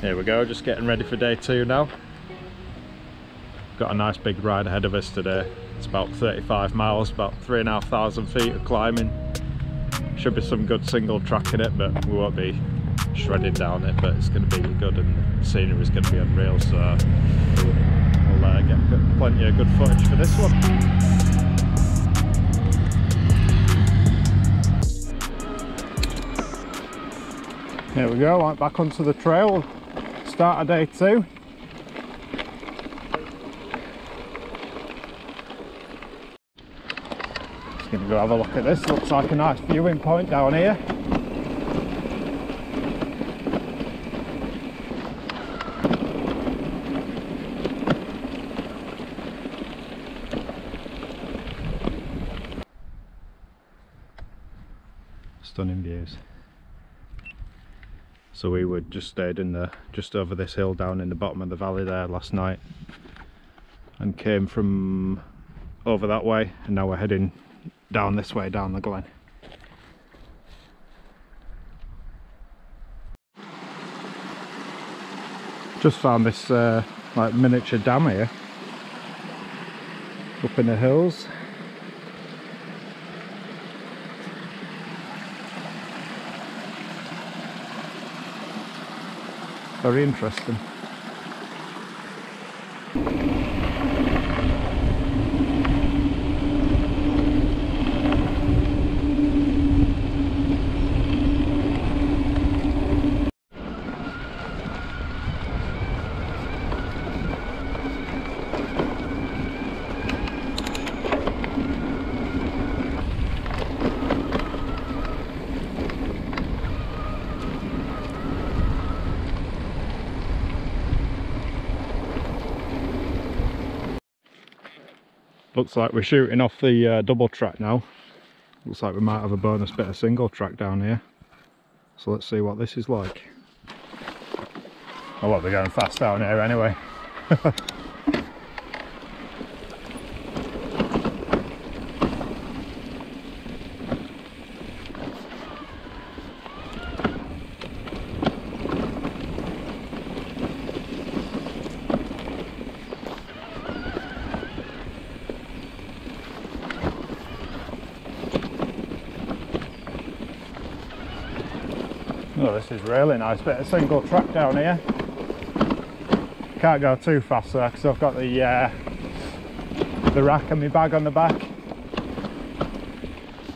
Here we go, just getting ready for day 2 now. Got a nice big ride ahead of us today. It's about 35 miles, about 3,500 feet of climbing. Should be some good single track in it, but we won't be shredding down it, but it's going to be good and the scenery is going to be unreal, so we'll get plenty of good footage for this one. Here we go, right back onto the trail, start of day 2. Just going to go have a look at this, looks like a nice viewing point down here. Stunning views. So we would just stayed in just over this hill down in the bottom of the valley there last night and came from over that way, and now we're heading down this way down the glen. Just found this like miniature dam here up in the hills. Very interesting. Looks like we're shooting off the double track now. Looks like we might have a bonus bit of single track down here. So let's see what this is like. I won't be going fast down here anyway. Oh, this is really nice bit of single track down here. Can't go too fast though, because I've got the rack and my bag on the back.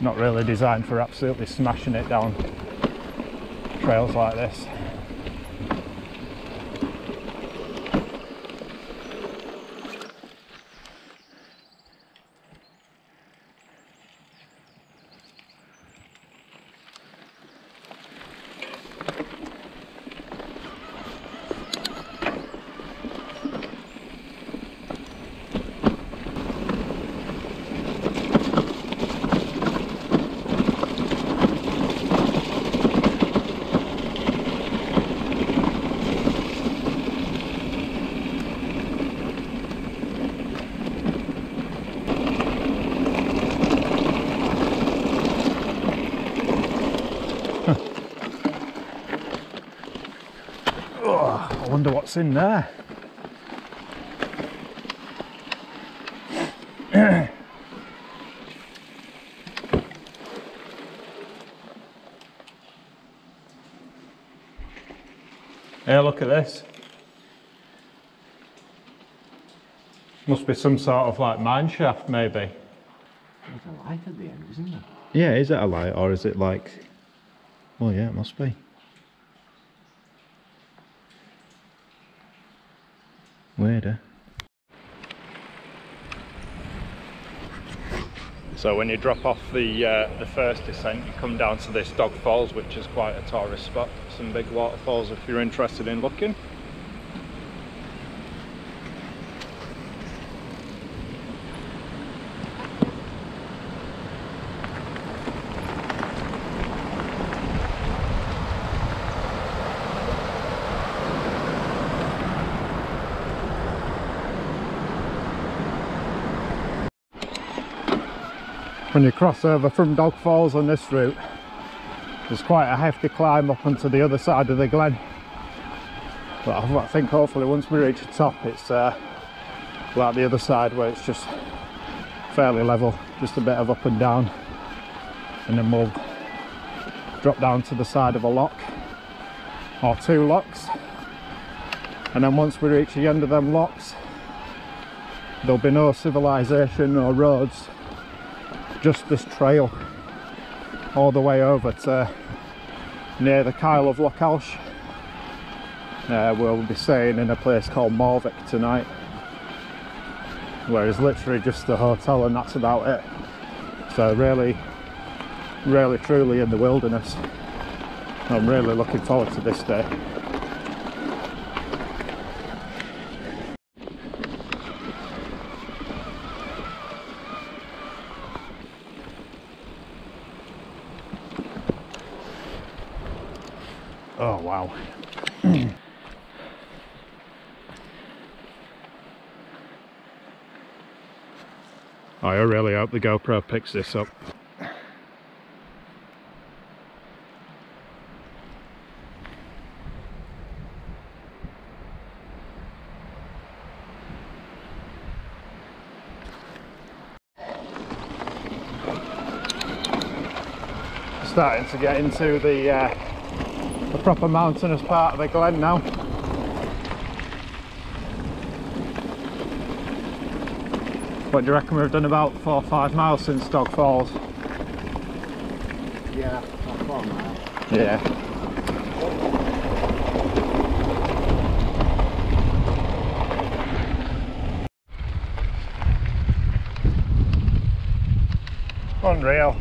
Not really designed for absolutely smashing it down trails like this. I wonder what's in there. Hey, look at this. Must be some sort of like mine shaft maybe. There's a light at the end, isn't there? Yeah, is it a light or is it like... Oh yeah, it must be. Weirder. So when you drop off the first descent, you come down to this Dog Falls, which is quite a tourist spot. Some big waterfalls if you're interested in looking. When you cross over from Dog Falls on this route, there's quite a hefty climb up onto the other side of the glen. But I think hopefully once we reach the top, it's like the other side where it's just fairly level, just a bit of up and down, and then we'll drop down to the side of a lock or 2 locks, and then once we reach the end of them locks, there'll be no civilization or roads, just this trail all the way over to near the Kyle of Lochalsh. We'll be staying in a place called Morvick tonight, where it's literally just the hotel and that's about it. So really truly in the wilderness. I'm really looking forward to this day. Oh wow. I really hope the GoPro picks this up. Starting to get into the proper mountainous part of the glen now. What do you reckon? We've done about 4 or 5 miles since Dog Falls. Yeah, not 4 miles. Yeah. Unreal.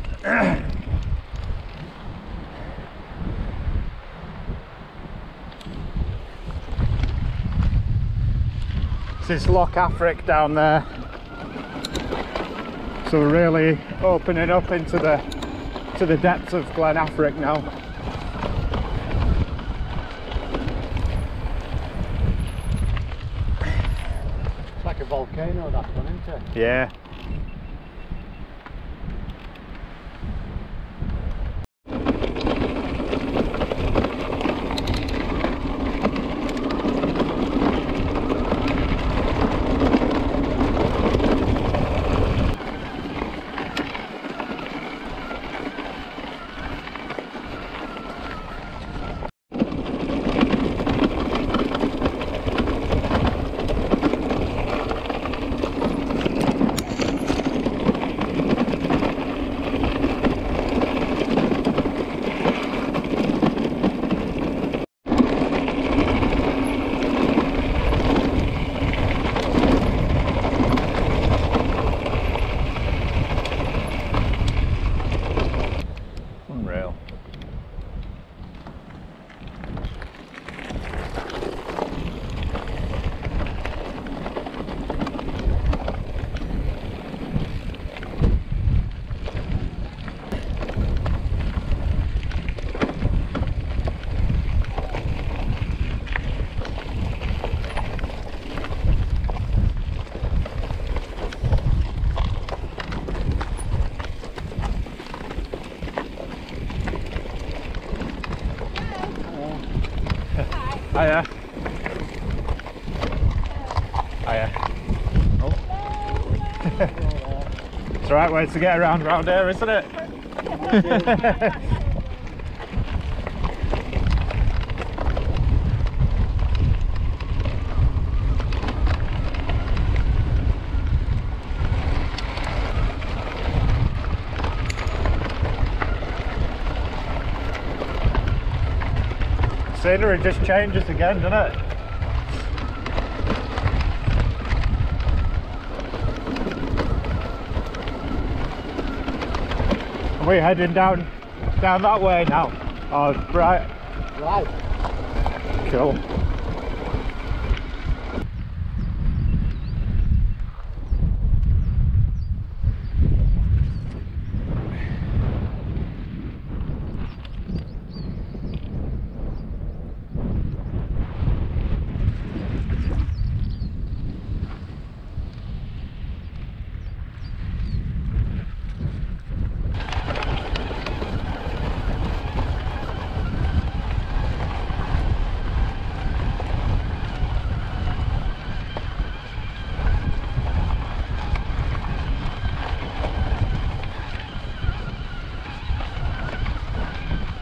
This is Loch Affric down there. So we're really opening up into the depths of Glen Affric now. It's like a volcano, that one, isn't it? Yeah. Hiya. Hiya. Oh. It's the right way to get around here, isn't it? Scenery just changes again, doesn't it? Are we heading down that way now? Oh, right. Right. Cool.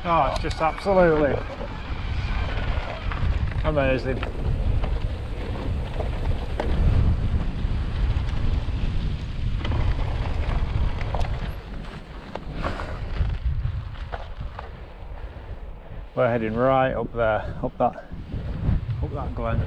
Oh, it's just absolutely amazing. We're heading right up there, up that glen.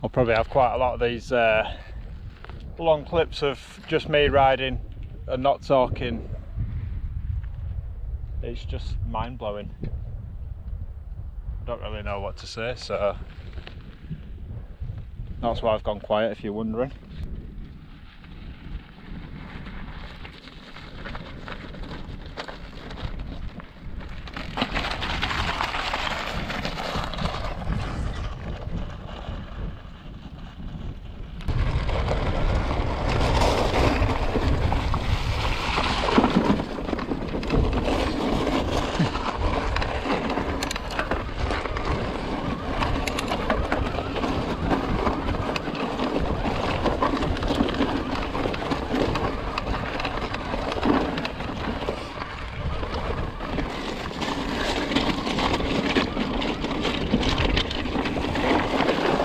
I'll probably have quite a lot of these long clips of just me riding and not talking. It's just mind-blowing. I don't really know what to say, so that's why I've gone quiet, if you're wondering.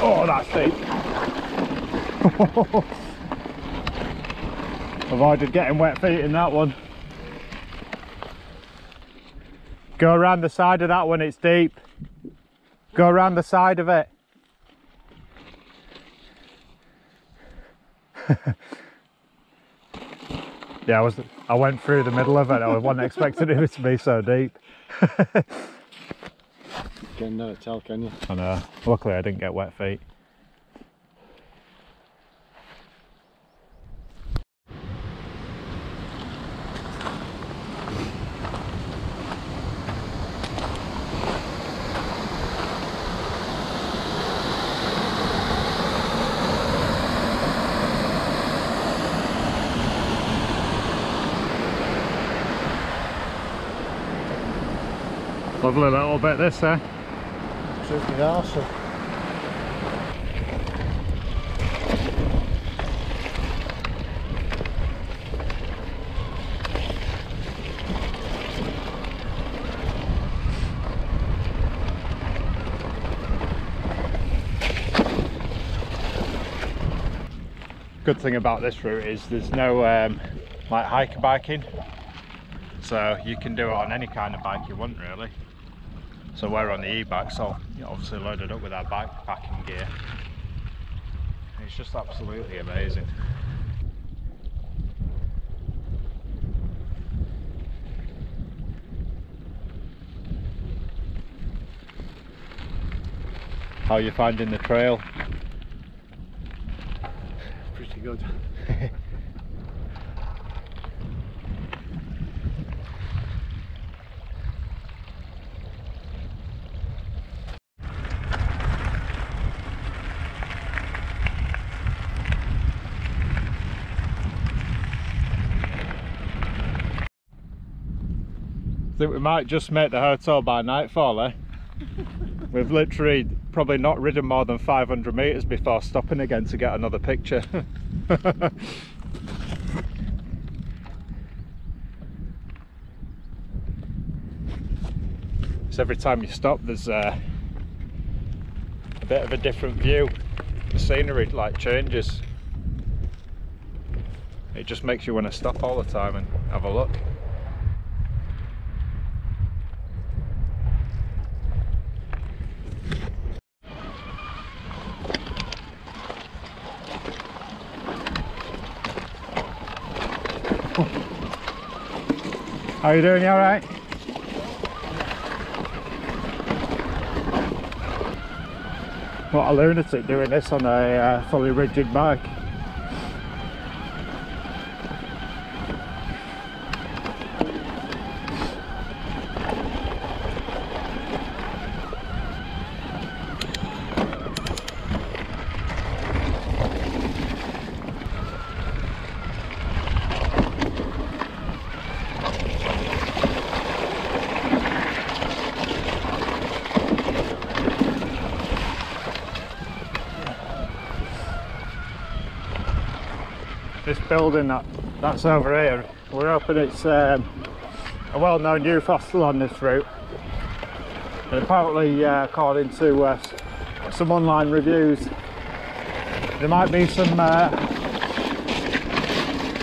Oh, that's steep. Avoided getting wet feet in that one. Go around the side of that one, it's deep. Go around the side of it. Yeah, I went through the middle of it. I wasn't expecting it to be so deep. You can never tell, can you? I know. Luckily I didn't get wet feet. Lovely little bit this, eh? Absolutely awesome. Good thing about this route is there's no like hiker biking, so you can do it on any kind of bike you want really. So we're on the e-bike, so you're obviously loaded up with our bikepacking gear. It's just absolutely amazing. How are you finding the trail? Pretty good. I think we might just make the hotel by nightfall, eh? We've literally probably not ridden more than 500 metres before stopping again to get another picture. So every time you stop there's a bit of a different view. The scenery like changes. It just makes you want to stop all the time and have a look. How you doing? You alright? What a lunatic doing this on a fully rigid bike. This building that's over here, we're hoping it's a well-known youth hostel on this route. And apparently, according to some online reviews, there might be some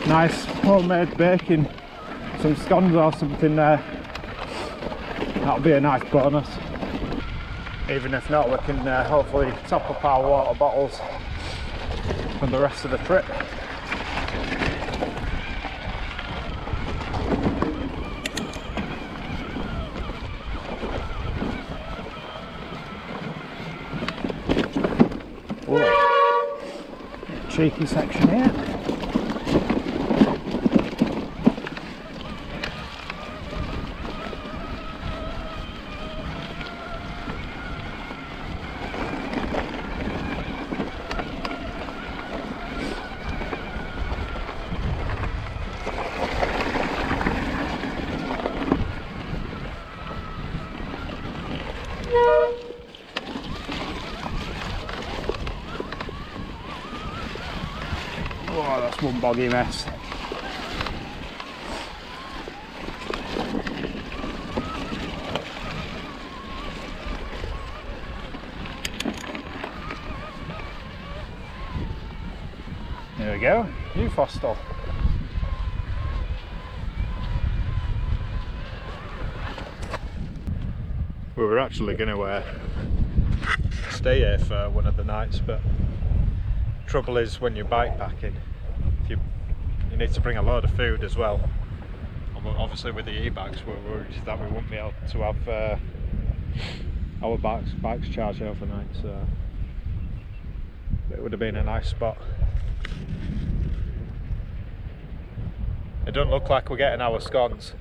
nice homemade baking, some scones or something there. That'll be a nice bonus. Even if not, we can hopefully top up our water bottles for the rest of the trip. Whoa. Cheeky section here. Oh, that's one boggy mess. There we go, youth hostel. We were actually going to stay here for one of the nights, but trouble is when you're bike packing, you need to bring a load of food as well. And obviously with the e-bikes we're worried that we won't be able to have our bikes charged overnight, so it would have been a nice spot. It doesn't look like we're getting our scones.